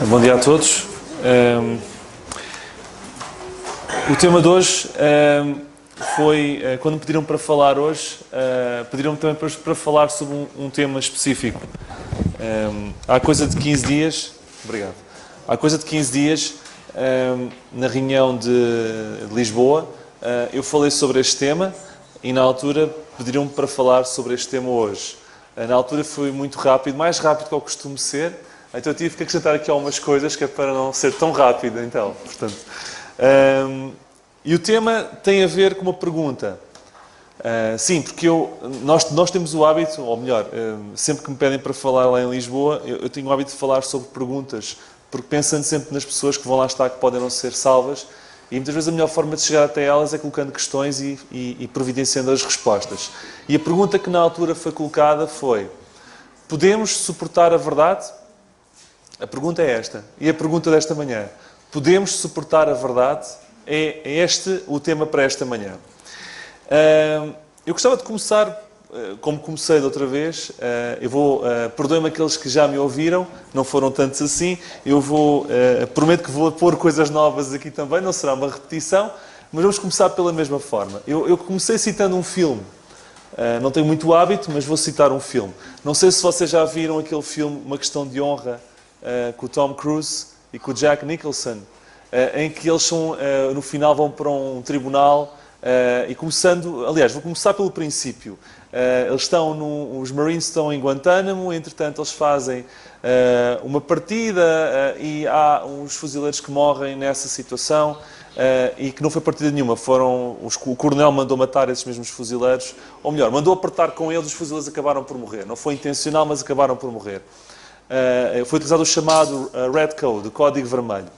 Bom dia a todos. O tema de hoje foi, quando me pediram para falar hoje, pediram-me também para falar sobre um tema específico. Há coisa de 15 dias, obrigado, há coisa de 15 dias, na reunião de Lisboa, eu falei sobre este tema e na altura pediram-me para falar sobre este tema hoje. Na altura foi muito rápido, mais rápido que eu costumo ser, então eu tive que acrescentar aqui algumas coisas que é para não ser tão rápido, então, portanto. E o tema tem a ver com uma pergunta. Sim, porque nós temos o hábito, ou melhor, sempre que me pedem para falar lá em Lisboa, eu tenho o hábito de falar sobre perguntas, porque pensando sempre nas pessoas que vão lá estar, que podem não ser salvas, e muitas vezes a melhor forma de chegar até elas é colocando questões e providenciando as respostas. E a pergunta que na altura foi colocada foi: podemos suportar a verdade? A pergunta é esta. E a pergunta desta manhã: podemos suportar a verdade? É este o tema para esta manhã. Eu gostava de começar, como comecei da outra vez, perdoem-me aqueles que já me ouviram, não foram tantos assim, prometo que vou pôr coisas novas aqui também, não será uma repetição, mas vamos começar pela mesma forma. Eu comecei citando um filme, não tenho muito hábito, mas vou citar um filme. Não sei se vocês já viram aquele filme, Uma Questão de Honra, com o Tom Cruise e com o Jack Nicholson, em que eles no final vão para um tribunal e vou começar pelo princípio. Os Marines estão em Guantánamo, entretanto eles fazem uma partida e há uns fuzileiros que morrem nessa situação e que não foi partida nenhuma. O coronel mandou matar esses mesmos fuzileiros, ou melhor, mandou apertar com eles, os fuzileiros acabaram por morrer. Não foi intencional, mas acabaram por morrer. Foi utilizado o chamado Red Code, o Código Vermelho.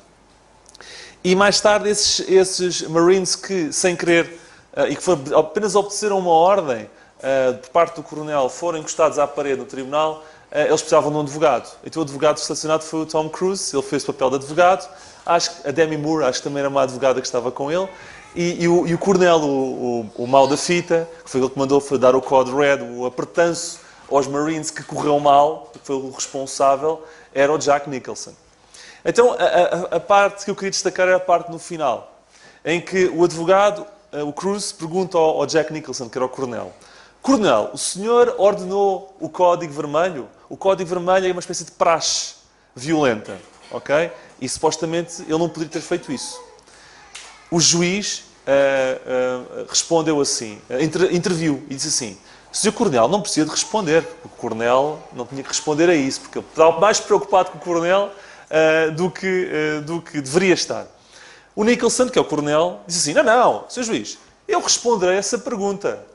E mais tarde esses Marines que, sem querer, e que apenas obedeceram uma ordem por parte do coronel, foram encostados à parede no tribunal, eles precisavam de um advogado. Então o advogado selecionado foi o Tom Cruise, ele fez o papel de advogado. Acho que a Demi Moore, acho que também era uma advogada que estava com ele. E o coronel, o mau da fita, que foi ele que mandou dar o Code Red, o apertanço aos Marines que correu mal, que foi o responsável, era o Jack Nicholson. Então, a parte que eu queria destacar era a parte no final, em que o advogado, o Cruise, pergunta ao Jack Nicholson, que era o coronel: Coronel, o senhor ordenou o Código Vermelho? O Código Vermelho é uma espécie de praxe violenta, ok? E supostamente ele não poderia ter feito isso. O juiz respondeu assim, interviu e disse assim: Sr. Coronel, não precisa de responder. O Coronel não tinha que responder a isso, porque ele estava mais preocupado com o Coronel do que deveria estar. O Nicholson, que é o Coronel, disse assim: Não, Sr. Juiz, eu responderei a essa pergunta.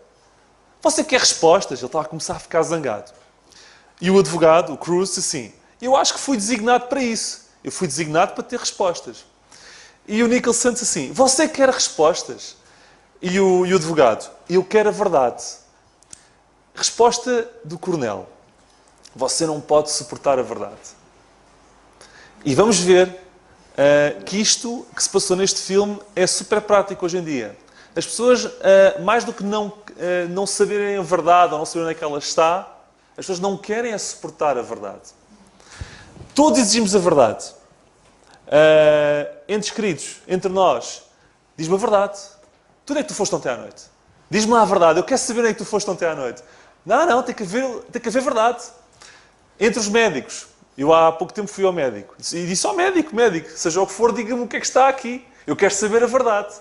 Você quer respostas? Ele estava a começar a ficar zangado. E o advogado, o Cruz, disse assim: Eu acho que fui designado para isso. Eu fui designado para ter respostas. E o Nicholson disse assim: Você quer respostas? E o advogado: Eu quero a verdade. Resposta do Coronel: Você não pode suportar a verdade. E vamos ver que isto que se passou neste filme é super prático hoje em dia. As pessoas, mais do que não saberem a verdade ou não saberem onde é que ela está, as pessoas não querem suportar a verdade. Todos exigimos a verdade. Entre queridos, entre nós, diz-me a verdade. Tu onde é que tu foste ontem à noite? Diz-me lá a verdade, eu quero saber onde é que tu foste ontem à noite. Não, tem que haver verdade. Entre os médicos, eu há pouco tempo fui ao médico e disse ao médico, seja o que for, diga-me o que é que está aqui. Eu quero saber a verdade.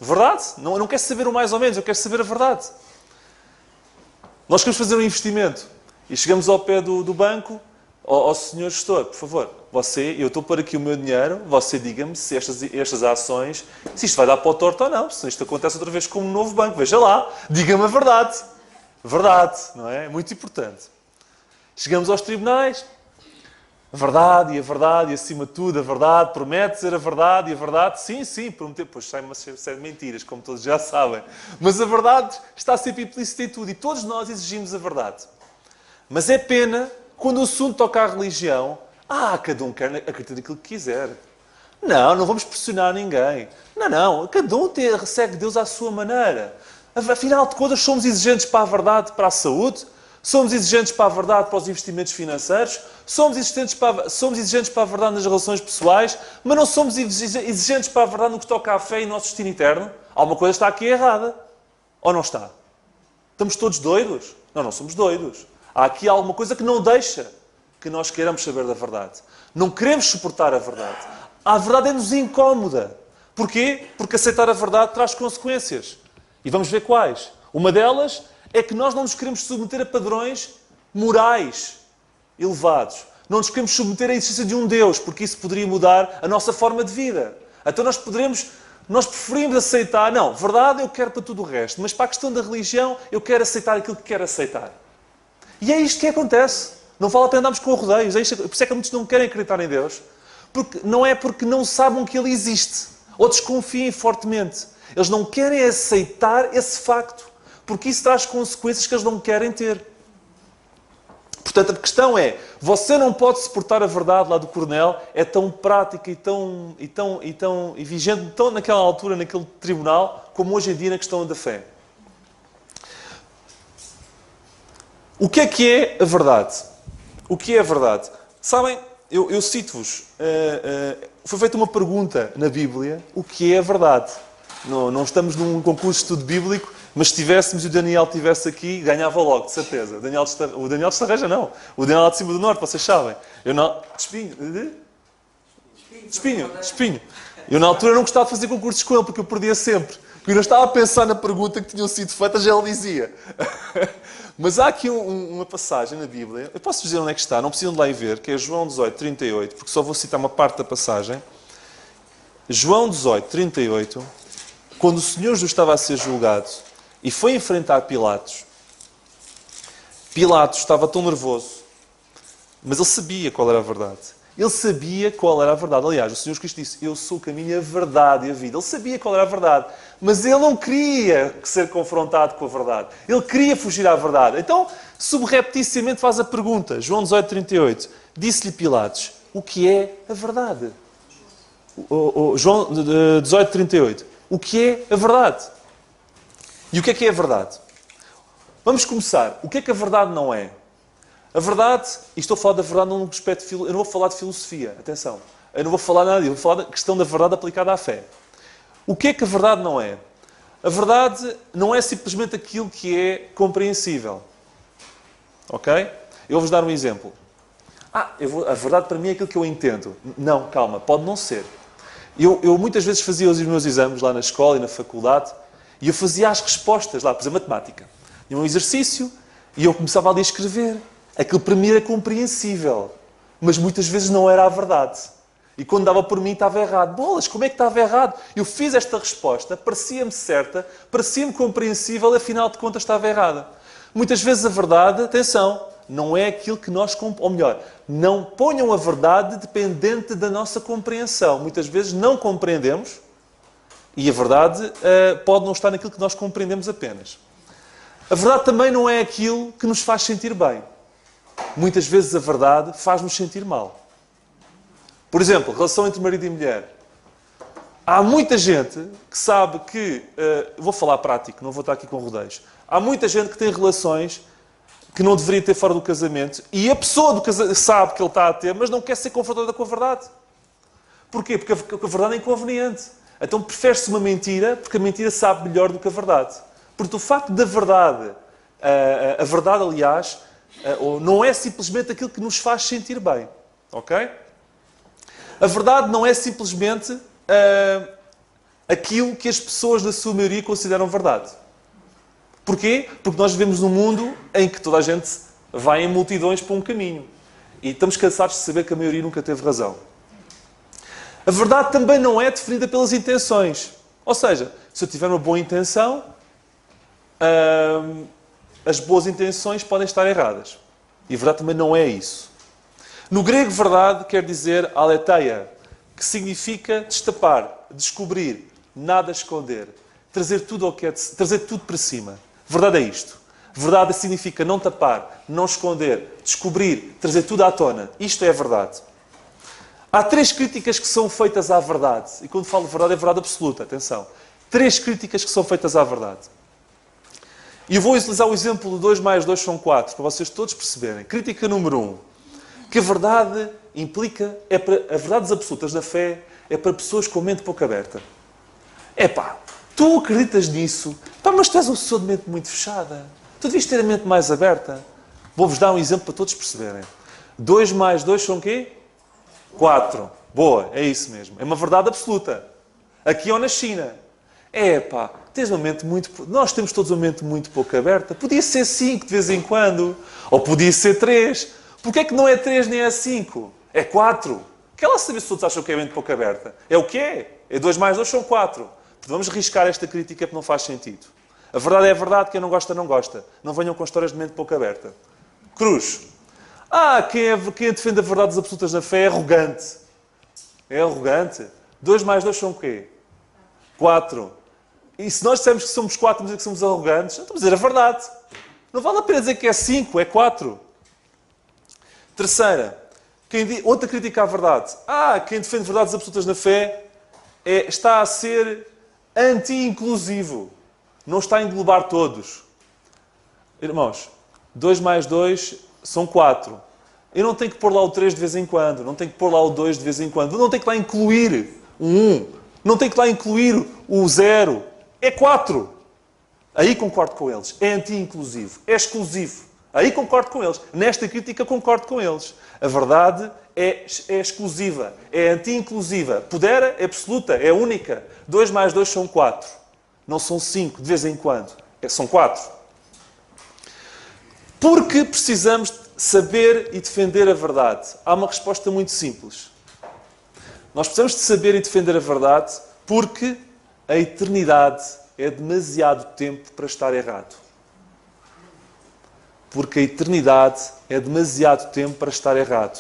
Verdade? Eu não quero saber o mais ou menos, eu quero saber a verdade. Nós queremos fazer um investimento e chegamos ao pé do banco: ó senhor gestor, por favor, eu estou a pôr aqui o meu dinheiro, você diga-me se estas ações, se isto vai dar para o torto ou não, se isto acontece outra vez como um novo banco. Veja lá, diga-me a verdade. Verdade, não é? É muito importante. Chegamos aos tribunais: a verdade, e acima de tudo, a verdade, promete dizer a verdade, e a verdade, sim, prometer, pois sai uma série de mentiras, como todos já sabem. Mas a verdade está sempre implícita em tudo, e todos nós exigimos a verdade. Mas é pena, quando o assunto toca à religião, cada um quer acreditar naquilo que quiser. Não vamos pressionar ninguém. Não, cada um segue Deus à sua maneira. Afinal de contas, somos exigentes para a verdade, para a saúde. Somos exigentes para a verdade, para os investimentos financeiros. Somos exigentes para a verdade nas relações pessoais, mas não somos exigentes para a verdade no que toca à fé e ao nosso destino eterno. Alguma coisa está aqui errada. Ou não está? Estamos todos doidos? Não, não somos doidos. Há aqui alguma coisa que não deixa que nós queiramos saber da verdade. Não queremos suportar a verdade. A verdade é-nos incómoda. Porquê? Porque aceitar a verdade traz consequências. E vamos ver quais. Uma delas é que nós não nos queremos submeter a padrões morais elevados. Não nos queremos submeter à existência de um Deus, porque isso poderia mudar a nossa forma de vida. Então nós preferimos aceitar, não, verdade eu quero para tudo o resto, mas para a questão da religião eu quero aceitar aquilo que quero aceitar. E é isto que acontece. Não vale a pena andarmos com rodeios. Por isso é que muitos não querem acreditar em Deus. Não é porque não sabem que Ele existe. Ou desconfiem fortemente. Eles não querem aceitar esse facto. Porque isso traz consequências que eles não querem ter. Portanto, a questão é, você não pode suportar a verdade lá do Coronel, é tão prática e vigente, tão naquela altura, naquele tribunal, como hoje em dia na questão da fé. O que é a verdade? O que é a verdade? Sabem, eu cito-vos, foi feita uma pergunta na Bíblia, o que é a verdade? Não estamos num concurso de estudo bíblico, mas se tivéssemos e o Daniel estivesse aqui, ganhava logo, de certeza. O Daniel de Estarreja não. O Daniel lá de cima do Norte, vocês sabem. Eu não... Espinho. Eu na altura não gostava de fazer concursos com ele, porque eu perdia sempre. Porque eu não estava a pensar na pergunta que tinham sido feitas, já ele dizia. Mas há aqui uma passagem na Bíblia, eu posso dizer onde é que está, não precisam de lá ir ver, que é João 18, 38, porque só vou citar uma parte da passagem. João 18, 38, quando o Senhor Jesus estava a ser julgado e foi enfrentar Pilatos, Pilatos estava tão nervoso, mas ele sabia qual era a verdade. Ele sabia qual era a verdade. Aliás, o Senhor Jesus Cristo disse, eu sou o caminho, a verdade e a vida. Ele sabia qual era a verdade, mas ele não queria ser confrontado com a verdade. Ele queria fugir à verdade. Então, subrepticiamente faz a pergunta. João 18, 38. Disse-lhe Pilatos, o que é a verdade? João 18, 38. O que é a verdade? E o que é a verdade? Vamos começar. O que é que a verdade não é? A verdade, e estou a falar da verdade num aspecto... Eu não vou falar de filosofia, atenção. Eu não vou falar nada disso, vou falar da questão da verdade aplicada à fé. O que é que a verdade não é? A verdade não é simplesmente aquilo que é compreensível. Ok? Eu vou-vos dar um exemplo. A verdade para mim é aquilo que eu entendo. Não, calma, pode não ser. Eu muitas vezes fazia os meus exames lá na escola e na faculdade e eu fazia as respostas lá, por exemplo, matemática. Tinha um exercício e eu começava ali a escrever. Aquilo para mim era compreensível, mas muitas vezes não era a verdade. E quando dava por mim estava errado. Bolas, como é que estava errado? Eu fiz esta resposta, parecia-me certa, parecia-me compreensível, afinal de contas estava errada. Muitas vezes a verdade, atenção, não é aquilo que nós... Ou melhor, não ponham a verdade dependente da nossa compreensão. Muitas vezes não compreendemos e a verdade pode não estar naquilo que nós compreendemos apenas. A verdade também não é aquilo que nos faz sentir bem. Muitas vezes a verdade faz-nos sentir mal. Por exemplo, relação entre marido e mulher. Há muita gente que sabe que... vou falar prático, não vou estar aqui com rodeios. Há muita gente que tem relações que não deveria ter fora do casamento e a pessoa do casamento sabe que ele está a ter, mas não quer ser confrontada com a verdade. Porquê? Porque a verdade é inconveniente. Então prefere-se uma mentira, porque a mentira sabe melhor do que a verdade. Porque o facto da verdade, a verdade, aliás, não é simplesmente aquilo que nos faz sentir bem. Ok? A verdade não é simplesmente aquilo que as pessoas, na sua maioria, consideram verdade. Porquê? Porque nós vivemos num mundo em que toda a gente vai em multidões para um caminho. E estamos cansados de saber que a maioria nunca teve razão. A verdade também não é definida pelas intenções. Ou seja, se eu tiver uma boa intenção, as boas intenções podem estar erradas. E a verdade também não é isso. No grego, verdade quer dizer aletheia, que significa destapar, descobrir, nada esconder, trazer tudo para cima. Verdade é isto. Verdade significa não tapar, não esconder, descobrir, trazer tudo à tona. Isto é a verdade. Há 3 críticas que são feitas à verdade. E quando falo de verdade, é verdade absoluta. Atenção. 3 críticas que são feitas à verdade. E eu vou utilizar o exemplo de 2 mais 2 são 4, para vocês todos perceberem. Crítica número 1. Que a verdade implica, a verdades absolutas da fé é para pessoas com a mente pouco aberta. Tu acreditas nisso, mas tu és uma pessoa de mente muito fechada. Tu devias ter a mente mais aberta. Vou-vos dar um exemplo para todos perceberem. 2 mais 2 são o quê? 4. Boa, é isso mesmo. É uma verdade absoluta. Aqui ou na China. Tens uma mente muito... Nós temos todos uma mente muito pouco aberta. Podia ser 5 de vez em quando. Ou podia ser 3. Porquê é que não é 3 nem é 5? É 4. Quer lá saber se todos acham que é mente pouco aberta? É o que é? É 2 mais 2 são 4. Vamos arriscar esta crítica porque não faz sentido. A verdade é a verdade, quem não gosta, não gosta. Não venham com histórias de mente pouco aberta. Cruz. Quem defende as verdades absolutas da fé é arrogante. É arrogante. 2 mais 2 são o quê? 4. E se nós dissermos que somos 4, vamos dizer que somos arrogantes, estamos a dizer a verdade. Não vale a pena dizer que é 5, é 4. Terceira. Outra crítica à verdade. Quem defende verdades absolutas na fé está a ser anti-inclusivo. Não está a englobar todos. Irmãos, 2 mais 2 são 4. Eu não tenho que pôr lá o 3 de vez em quando. Não tenho que pôr lá o 2 de vez em quando. Não tenho que lá incluir o 1. Não tenho que lá incluir o 0. É 4. Aí concordo com eles. É anti-inclusivo. É exclusivo. Aí concordo com eles. Nesta crítica concordo com eles. A verdade é exclusiva. É anti-inclusiva. Pudera é absoluta. É única. 2 mais 2 são 4. Não são 5 de vez em quando. São 4. Porque precisamos saber e defender a verdade. Há uma resposta muito simples. Nós precisamos de saber e defender a verdade porque a eternidade é demasiado tempo para estar errado. Porque a eternidade é demasiado tempo para estar errado.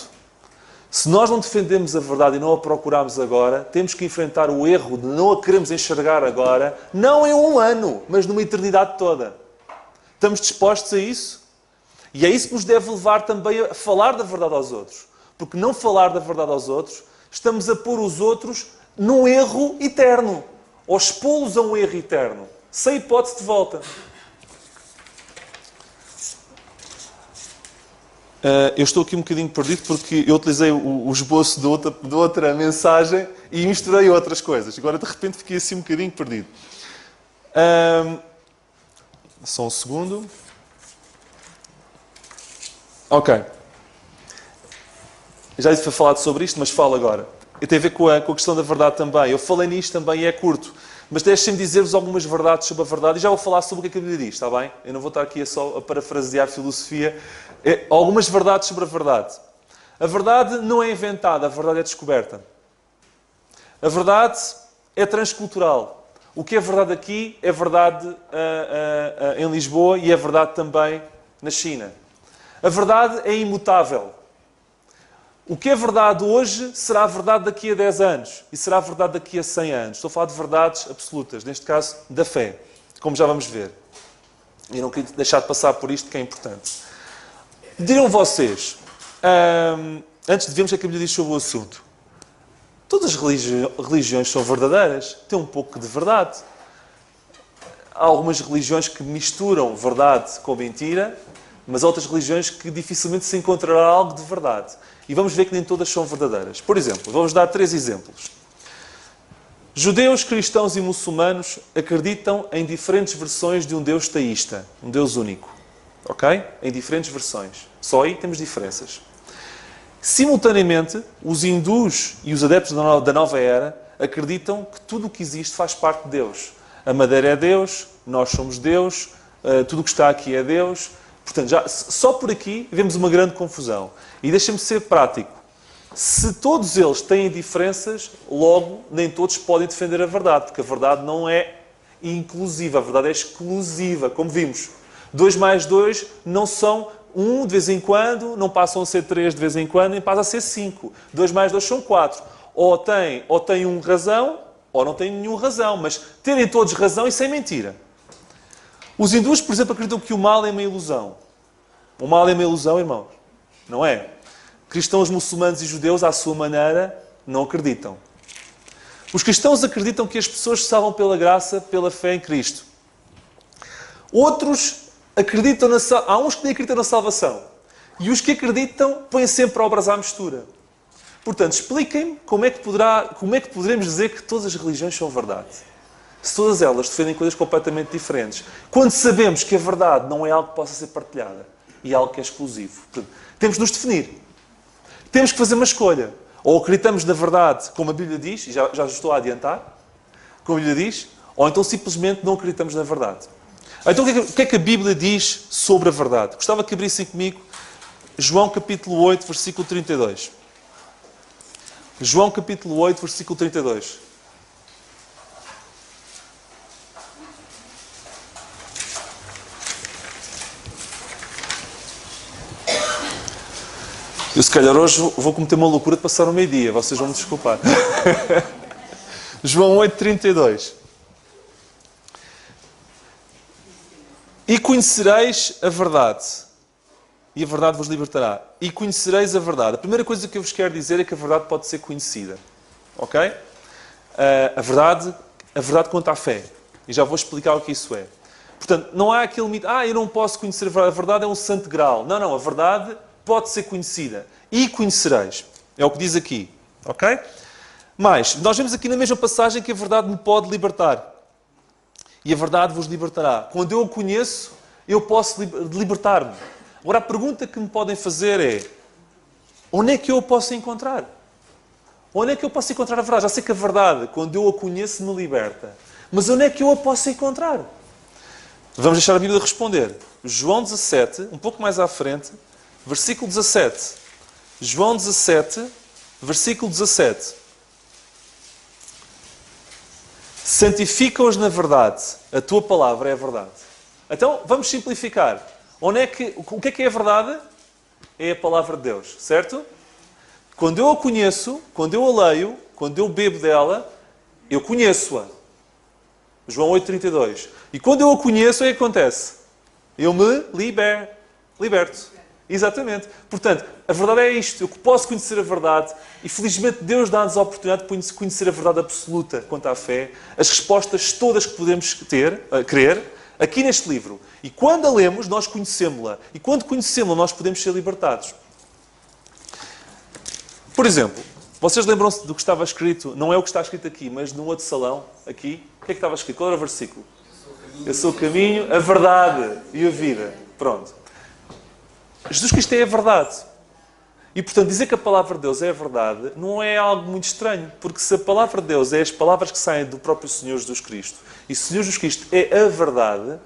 Se nós não defendemos a verdade e não a procurarmos agora, temos que enfrentar o erro de não a queremos enxergar agora, não em um ano, mas numa eternidade toda. Estamos dispostos a isso? E é isso que nos deve levar também a falar da verdade aos outros. Porque não falar da verdade aos outros, estamos a pôr os outros num erro eterno. Ou expô-los a um erro eterno. Sem hipótese de volta. Eu estou aqui um bocadinho perdido porque eu utilizei o esboço de outra mensagem e misturei outras coisas. Agora, de repente, fiquei assim um bocadinho perdido. Só um segundo. Ok. Já disse para falar sobre isto, mas falo agora. Tem a ver com a questão da verdade também. Eu falei nisto também e é curto. Mas deixem-me dizer-vos algumas verdades sobre a verdade. E já vou falar sobre o que a Bíblia diz, está bem? Eu não vou estar aqui só a parafrasear a filosofia. Algumas verdades sobre a verdade. A verdade não é inventada, a verdade é descoberta. A verdade é transcultural. O que é verdade aqui é verdade em Lisboa e é verdade também na China. A verdade é imutável. O que é verdade hoje será verdade daqui a 10 anos e será verdade daqui a 100 anos. Estou a falar de verdades absolutas, neste caso da fé, como já vamos ver. E não queria deixar de passar por isto que é importante. Dirão vocês, antes de vermos o que a Bíblia diz sobre o assunto, todas as religiões são verdadeiras, têm um pouco de verdade. Há algumas religiões que misturam verdade com mentira, mas há outras religiões que dificilmente se encontrará algo de verdade. E vamos ver que nem todas são verdadeiras. Por exemplo, vamos dar 3 exemplos. Judeus, cristãos e muçulmanos acreditam em diferentes versões de um Deus teísta, um Deus único. Ok? Em diferentes versões. Só aí temos diferenças. Simultaneamente, os hindus e os adeptos da nova era acreditam que tudo o que existe faz parte de Deus. A madeira é Deus, nós somos Deus, tudo o que está aqui é Deus. Portanto, só por aqui vemos uma grande confusão. E deixem-me ser prático. Se todos eles têm diferenças, logo nem todos podem defender a verdade, porque a verdade não é inclusiva, a verdade é exclusiva, como vimos. 2 mais 2 não são 1 de vez em quando, não passam a ser 3 de vez em quando, nem passam a ser 5. 2 mais 2 são 4. Ou tem um razão, ou não tem nenhuma razão, mas terem todos razão, isso é mentira. Os hindus, por exemplo, acreditam que o mal é uma ilusão. O mal é uma ilusão, irmãos? Não é? Cristãos, muçulmanos e judeus, à sua maneira, não acreditam. Os cristãos acreditam que as pessoas se salvam pela graça, pela fé em Cristo. Outros acreditam há uns que nem acreditam na salvação. E os que acreditam põem sempre obras à mistura. Portanto, expliquem-me como é que poderemos dizer que todas as religiões são verdade. Se todas elas defendem coisas completamente diferentes. Quando sabemos que a verdade não é algo que possa ser partilhada. E é algo que é exclusivo. Portanto, temos de nos definir. Temos que fazer uma escolha. Ou acreditamos na verdade, como a Bíblia diz, e já estou a adiantar, como a Bíblia diz, ou então simplesmente não acreditamos na verdade. Então o que é que a Bíblia diz sobre a verdade? Gostava que abrissem comigo João capítulo 8, versículo 32. João capítulo 8, versículo 32. Eu se calhar hoje vou cometer uma loucura de passar o meio-dia, vocês vão me desculpar. João 8, 32. E conhecereis a verdade, e a verdade vos libertará. E conhecereis a verdade. A primeira coisa que eu vos quero dizer é que a verdade pode ser conhecida. Ok? A verdade quanto à fé. E já vou explicar o que isso é. Portanto, não há aquele mito, eu não posso conhecer a verdade. A verdade é um santo grau. Não, a verdade pode ser conhecida. E conhecereis. É o que diz aqui. Ok? Mas, nós vemos aqui na mesma passagem que a verdade me pode libertar. E a verdade vos libertará. Quando eu o conheço, eu posso libertar-me. Agora, a pergunta que me podem fazer é: onde é que eu a posso encontrar? Onde é que eu posso encontrar a verdade? Já sei que a verdade, quando eu a conheço, me liberta. Mas onde é que eu a posso encontrar? Vamos deixar a Bíblia responder. João 17, um pouco mais à frente, versículo 17. João 17, versículo 17. Santifica-os na verdade. A tua palavra é a verdade. Então, vamos simplificar. O que é a verdade? É a palavra de Deus, certo? Quando eu a conheço, quando eu a leio, quando eu bebo dela, eu conheço-a. João 8,32. E quando eu a conheço, o que acontece? Eu me liberto. Exatamente. Portanto, a verdade é isto. Eu posso conhecer a verdade e, felizmente, Deus dá-nos a oportunidade de conhecer a verdade absoluta quanto à fé, as respostas todas que podemos querer, aqui neste livro. E quando a lemos, nós conhecemos-la. E quando conhecemos-la, nós podemos ser libertados. Por exemplo, vocês lembram-se do que estava escrito, não é o que está escrito aqui, mas num outro salão, aqui, o que é que estava escrito? Qual era o versículo? Eu sou o caminho, a verdade e a vida. Pronto. Jesus Cristo é a verdade. E, portanto, dizer que a palavra de Deus é a verdade não é algo muito estranho, porque se a palavra de Deus é as palavras que saem do próprio Senhor Jesus Cristo, e se o Senhor Jesus Cristo é a verdade,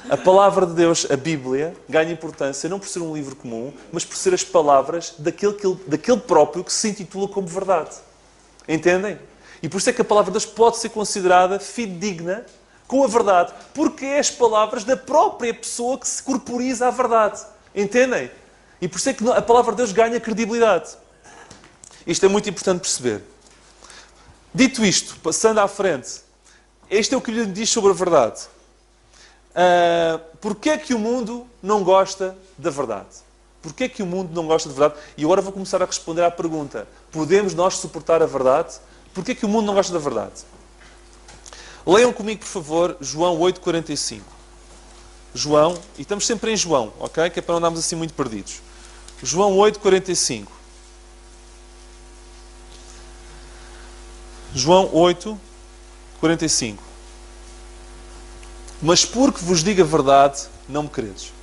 a palavra de Deus, a Bíblia, ganha importância não por ser um livro comum, mas por ser as palavras daquele próprio que se intitula como verdade. Entendem? E por isso é que a palavra de Deus pode ser considerada fidedigna com a verdade, porque é as palavras da própria pessoa que se corporiza à verdade. Entendem? E por isso é que a palavra de Deus ganha credibilidade. Isto é muito importante perceber. Dito isto, passando à frente, este é o que a Bíblia diz sobre a verdade. Porquê é que o mundo não gosta da verdade? Porquê é que o mundo não gosta de verdade? E agora vou começar a responder à pergunta. Podemos nós suportar a verdade? Porquê é que o mundo não gosta da verdade? Leiam comigo, por favor, João 8,45. João, e estamos sempre em João, ok? Que é para não andarmos assim muito perdidos. João 8,45. João 8,45. Mas porque vos digo a verdade, não me credes.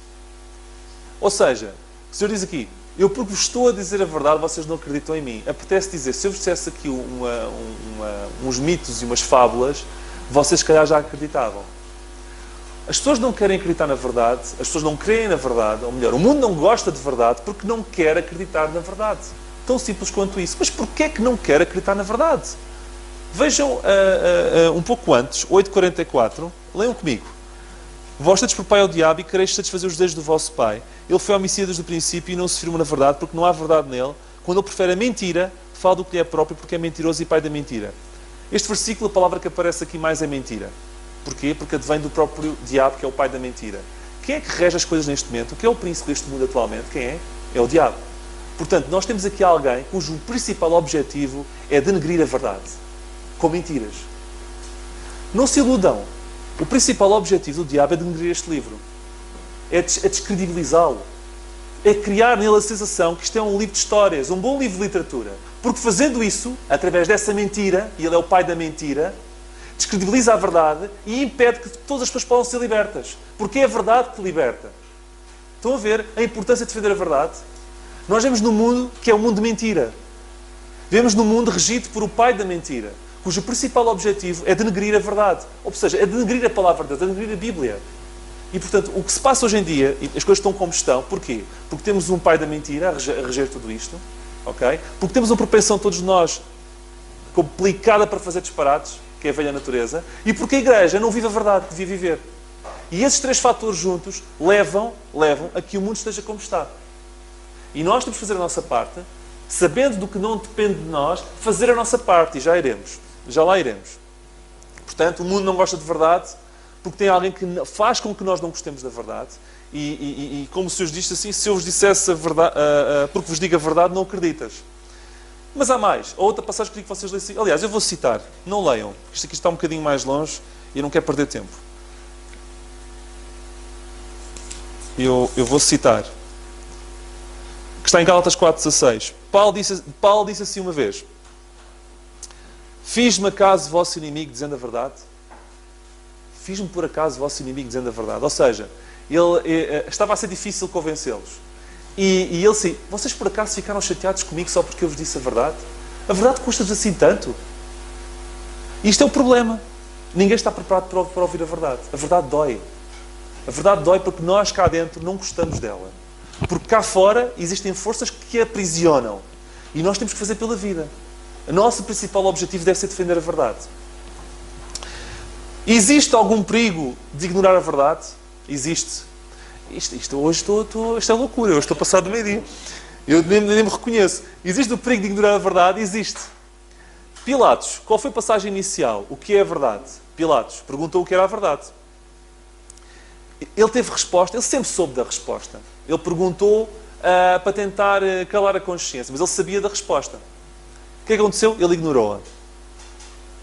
Ou seja, o Senhor diz aqui, eu porque vos estou a dizer a verdade, vocês não acreditam em mim. Apetece dizer, se eu vos dissesse aqui uns mitos e umas fábulas, vocês se calhar já acreditavam. As pessoas não querem acreditar na verdade, as pessoas não creem na verdade, ou melhor, o mundo não gosta de verdade porque não quer acreditar na verdade. Tão simples quanto isso. Mas porquê é que não quer acreditar na verdade? Vejam um pouco antes, 8,44, leiam comigo. Vós tendes por pai ao diabo e quereis satisfazer os desejos do vosso pai. Ele foi homicida desde o princípio e não se firma na verdade porque não há verdade nele. Quando ele prefere a mentira, fala do que lhe é próprio porque é mentiroso e pai da mentira. Este versículo, a palavra que aparece aqui mais é mentira. Porquê? Porque advém do próprio diabo, que é o pai da mentira. Quem é que rege as coisas neste momento? Quem é o príncipe deste mundo atualmente? Quem é? É o diabo. Portanto, nós temos aqui alguém cujo principal objetivo é denegrir a verdade. Com mentiras. Não se iludam. O principal objetivo do diabo é denegrir este livro. É descredibilizá-lo. É criar nele a sensação que isto é um livro de histórias, um bom livro de literatura. Porque fazendo isso, através dessa mentira, e ele é o pai da mentira, descredibiliza a verdade e impede que todas as pessoas possam ser libertas. Porque é a verdade que liberta. Estão a ver a importância de defender a verdade? Nós vemos num mundo que é um mundo de mentira. Vivemos num mundo regido por o pai da mentira, cujo principal objetivo é denegrir a verdade. Ou seja, é denegrir a palavra de Deus, é denegrir a Bíblia. E, portanto, o que se passa hoje em dia, e as coisas estão como estão, porquê? Porque temos um pai da mentira a reger tudo isto, ok? Porque temos uma propensão, todos nós, complicada para fazer disparates, que é a velha natureza, e porque a Igreja não vive a verdade que devia viver. E esses três fatores juntos levam a que o mundo esteja como está. E nós temos que fazer a nossa parte, sabendo do que não depende de nós, fazer a nossa parte, e já lá iremos. Portanto, o mundo não gosta de verdade, porque tem alguém que faz com que nós não gostemos da verdade. E como se os disse assim, se eu vos dissesse a verdade, porque vos digo a verdade, não acreditas. Mas há mais. A outra passagem que eu queria que vocês lessem. Aliás, eu vou citar. Não leiam. Isto aqui está um bocadinho mais longe e eu não quero perder tempo. Eu vou citar. Que está em Gálatas 4,16. Paulo disse assim uma vez: fiz-me acaso vosso inimigo dizendo a verdade? Fiz-me por acaso vosso inimigo dizendo a verdade? Ou seja, ele estava a ser difícil convencê-los. E ele disse: vocês por acaso ficaram chateados comigo só porque eu vos disse a verdade? A verdade custa-vos assim tanto? Isto é o problema. Ninguém está preparado para ouvir a verdade. A verdade dói. A verdade dói porque nós cá dentro não gostamos dela. Porque cá fora existem forças que a aprisionam. E nós temos que fazer pela vida. O nosso principal objetivo deve ser defender a verdade. Existe algum perigo de ignorar a verdade? Existe. Hoje isto é loucura. Eu estou passado do meio-dia. Eu nem me reconheço. Existe o perigo de ignorar a verdade? Existe. Pilatos, qual foi a passagem inicial? O que é a verdade? Pilatos perguntou o que era a verdade. Ele teve resposta, ele sempre soube da resposta. Ele perguntou para tentar calar a consciência, mas ele sabia da resposta. O que é que aconteceu? Ele ignorou-a.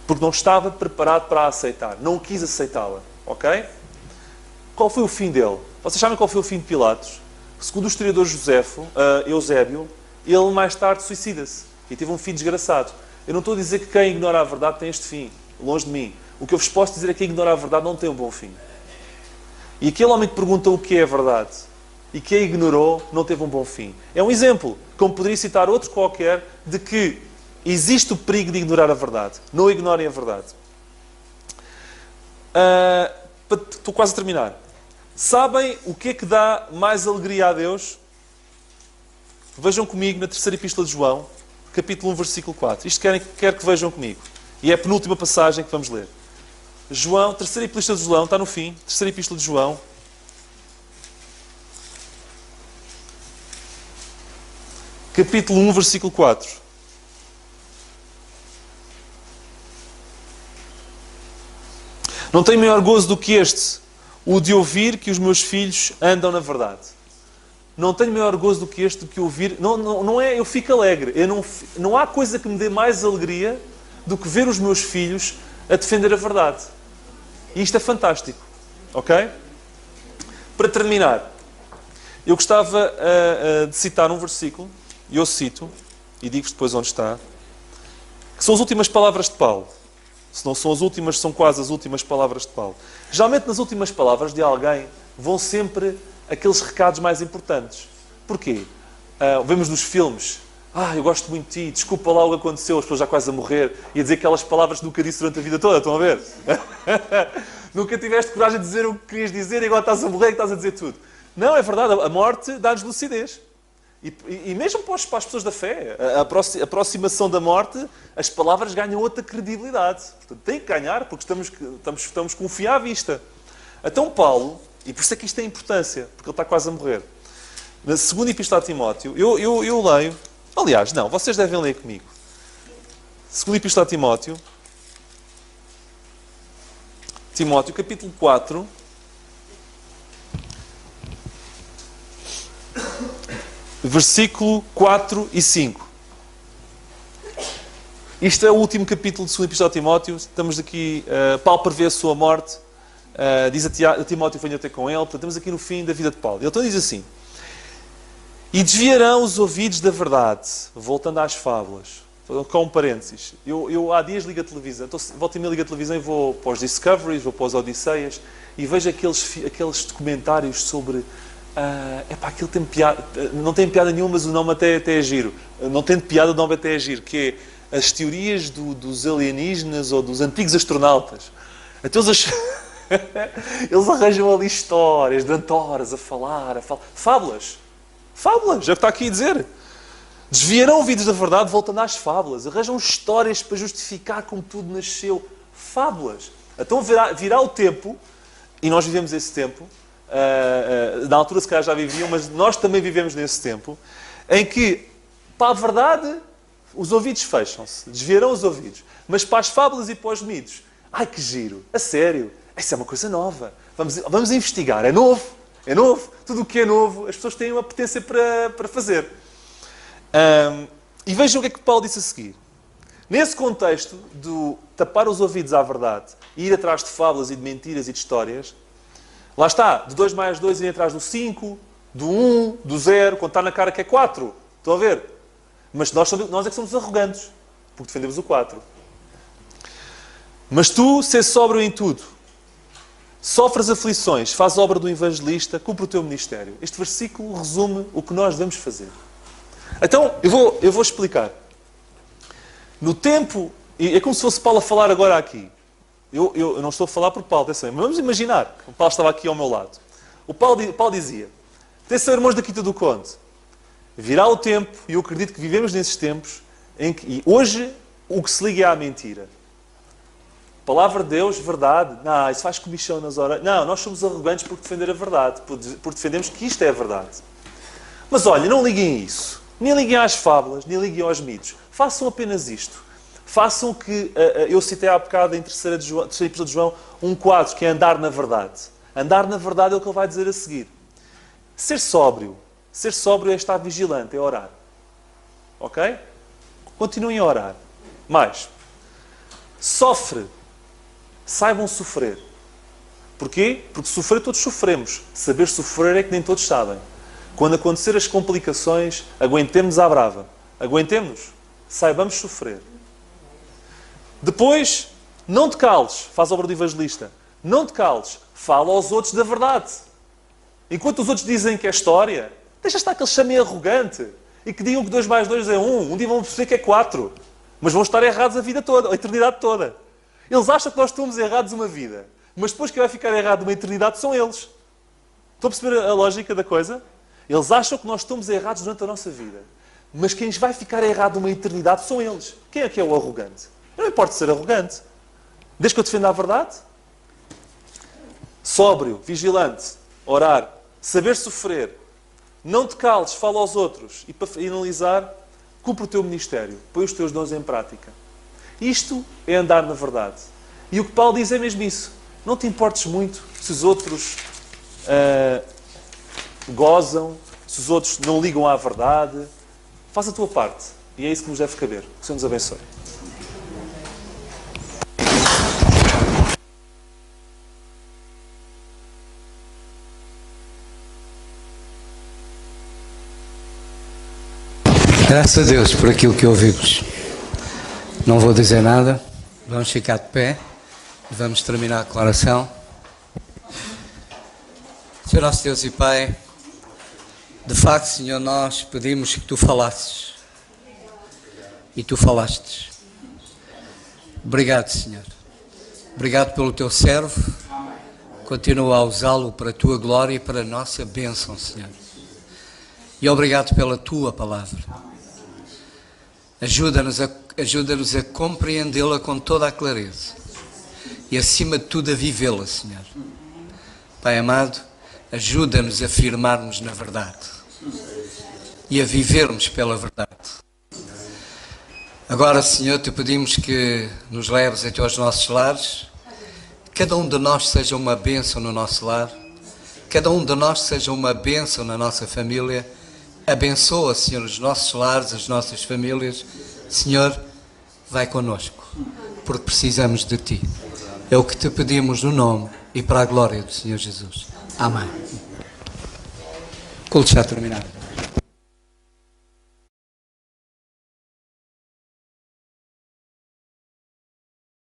Porque não estava preparado para a aceitar. Não quis aceitá-la. Ok? Qual foi o fim dele? Vocês sabem qual foi o fim de Pilatos? Segundo o historiador Eusébio, ele mais tarde suicida-se. E teve um fim desgraçado. Eu não estou a dizer que quem ignora a verdade tem este fim. Longe de mim. O que eu vos posso dizer é que quem ignora a verdade não tem um bom fim. E aquele homem que perguntou o que é a verdade e que a ignorou não teve um bom fim. É um exemplo, como poderia citar outro qualquer, de que existe o perigo de ignorar a verdade. Não ignorem a verdade. Estou quase a terminar. Sabem o que é que dá mais alegria a Deus? Vejam comigo na terceira epístola de João, capítulo 1, versículo 4. Isto quero que vejam comigo. E é a penúltima passagem que vamos ler. João, terceira epístola de João, está no fim. Terceira epístola de João. Capítulo 1, versículo 4. Não tenho maior gozo do que este, o de ouvir que os meus filhos andam na verdade. Não tenho maior gozo do que este, do que ouvir... Não é eu fico alegre. Não há coisa que me dê mais alegria do que ver os meus filhos a defender a verdade. E isto é fantástico. Ok? Para terminar, eu gostava de citar um versículo, e eu cito, e digo-vos depois onde está, que são as últimas palavras de Paulo. Se não são as últimas, são quase as últimas palavras de Paulo. Geralmente nas últimas palavras de alguém vão sempre aqueles recados mais importantes. Porquê? Vemos nos filmes: eu gosto muito de ti, desculpa lá o que aconteceu, as pessoas já quase a morrer, e a dizer aquelas palavras que nunca disse durante a vida toda, estão a ver? Nunca tiveste coragem de dizer o que querias dizer e agora estás a morrer e estás a dizer tudo. Não, é verdade, a morte dá-nos lucidez. E mesmo para as pessoas da fé, a aproximação da morte, as palavras ganham outra credibilidade. Portanto, tem que ganhar, porque estamos com o fio à vista. Então Paulo, e por isso é que isto tem importância, porque ele está quase a morrer. Na segunda epístola a Timóteo, eu leio... Aliás, não, vocês devem ler comigo. Segunda epístola a Timóteo, capítulo 4... versículo 4 e 5. Isto é o último capítulo de 2 Epístola a Timóteo. Estamos aqui... Paulo prevê a sua morte. diz a Timóteo que venha ter com ele, portanto estamos aqui no fim da vida de Paulo. Ele então diz assim: e desviarão os ouvidos da verdade, voltando às fábulas, com um parênteses. Eu há dias ligo a televisão, volto e meia ligo a televisão e vou para os Discoveries, vou para os Odisseias, e vejo aqueles documentários sobre... aquilo tem piada, não tem piada nenhuma, mas o nome até é giro. Não tem piada, o nome até é giro, que é as teorias dos alienígenas ou dos antigos astronautas. Então eles arranjam ali histórias durante horas a falar. Fábulas, é o que está aqui a dizer. Desviarão ouvidos da verdade, voltando às fábulas. Arranjam histórias para justificar como tudo nasceu. Fábulas. Então virá o tempo, e nós vivemos esse tempo, na altura se calhar já viviam, mas nós também vivemos nesse tempo, em que, para a verdade, os ouvidos fecham-se, desviarão os ouvidos. Mas para as fábulas e para os mitos, ai que giro, a sério, isso é uma coisa nova. Vamos investigar, é novo. Tudo o que é novo, as pessoas têm uma potência para fazer. E vejam o que é que Paulo disse a seguir. Nesse contexto do tapar os ouvidos à verdade e ir atrás de fábulas e de mentiras e de histórias, lá está, de 2 mais 2 ir atrás do 5, do 1, do 0, quando está na cara que é 4. Estão a ver? Mas nós é que somos arrogantes, porque defendemos o 4. Mas tu, sê sóbrio em tudo, sofres aflições, faz obra do evangelista, cumpre o teu ministério. Este versículo resume o que nós devemos fazer. Então, eu vou explicar. No tempo, e é como se fosse Paulo a falar agora aqui. Eu não estou a falar por Paulo, atenção, mas vamos imaginar, o Paulo estava aqui ao meu lado. O Paulo dizia: atenção, irmãos da Quinta do Conde, virá o tempo, e eu acredito que vivemos nesses tempos, e hoje o que se liga é à mentira. Palavra de Deus, verdade, não, isso faz comichão nas horas. Não, nós somos arrogantes por defender a verdade, por defendermos que isto é a verdade. Mas olha, não liguem a isso, nem liguem às fábulas, nem liguem aos mitos. Façam apenas isto. Façam que, eu citei há bocado em terceiro episódio de João, um quadro que é andar na verdade. Andar na verdade é o que ele vai dizer a seguir. Ser sóbrio é estar vigilante, é orar. Ok? Continuem a orar. Mais. Sofre. Saibam sofrer. Porquê? Porque sofrer todos sofremos. Saber sofrer é que nem todos sabem. Quando acontecer as complicações, aguentemos à brava. Aguentemos. Saibamos sofrer. Depois, não te cales. Faz a obra do evangelista. Não te cales. Fala aos outros da verdade. Enquanto os outros dizem que é história, deixa estar que eles chamem arrogante. E que digam que 2 mais 2 é 1. Um dia vão perceber que é 4. Mas vão estar errados a vida toda, a eternidade toda. Eles acham que nós estamos errados uma vida. Mas depois que vai ficar errado uma eternidade são eles. Estão a perceber a lógica da coisa? Eles acham que nós estamos errados durante a nossa vida. Mas quem vai ficar errado uma eternidade são eles. Quem é que é o arrogante? Não importa ser arrogante. Desde que eu defenda a verdade. Sóbrio, vigilante, orar, saber sofrer, não te cales, fala aos outros. E para finalizar, cumpre o teu ministério. Põe os teus dons em prática. Isto é andar na verdade. E o que Paulo diz é mesmo isso. Não te importes muito se os outros gozam, se os outros não ligam à verdade. Faz a tua parte. E é isso que nos deve caber. Que o Senhor nos abençoe. Graças a Deus por aquilo que ouvimos. Não vou dizer nada. Vamos ficar de pé. Vamos terminar a declaração. Senhor nosso Deus e Pai, de facto, Senhor, nós pedimos que Tu falasses. E Tu falastes. Obrigado, Senhor. Obrigado pelo Teu servo. Continua a usá-lo para a Tua glória e para a nossa bênção, Senhor. E obrigado pela Tua palavra. Ajuda-nos a compreendê-la com toda a clareza e, acima de tudo, a vivê-la, Senhor. Pai amado, ajuda-nos a firmarmos na verdade e a vivermos pela verdade. Agora, Senhor, Te pedimos que nos leves até aos nossos lares, cada um de nós seja uma bênção no nosso lar, cada um de nós seja uma bênção na nossa família. Abençoa, Senhor, os nossos lares, as nossas famílias. Senhor, vai connosco, porque precisamos de Ti. É o que Te pedimos no nome e para a glória do Senhor Jesus. Amém. O culto está terminado.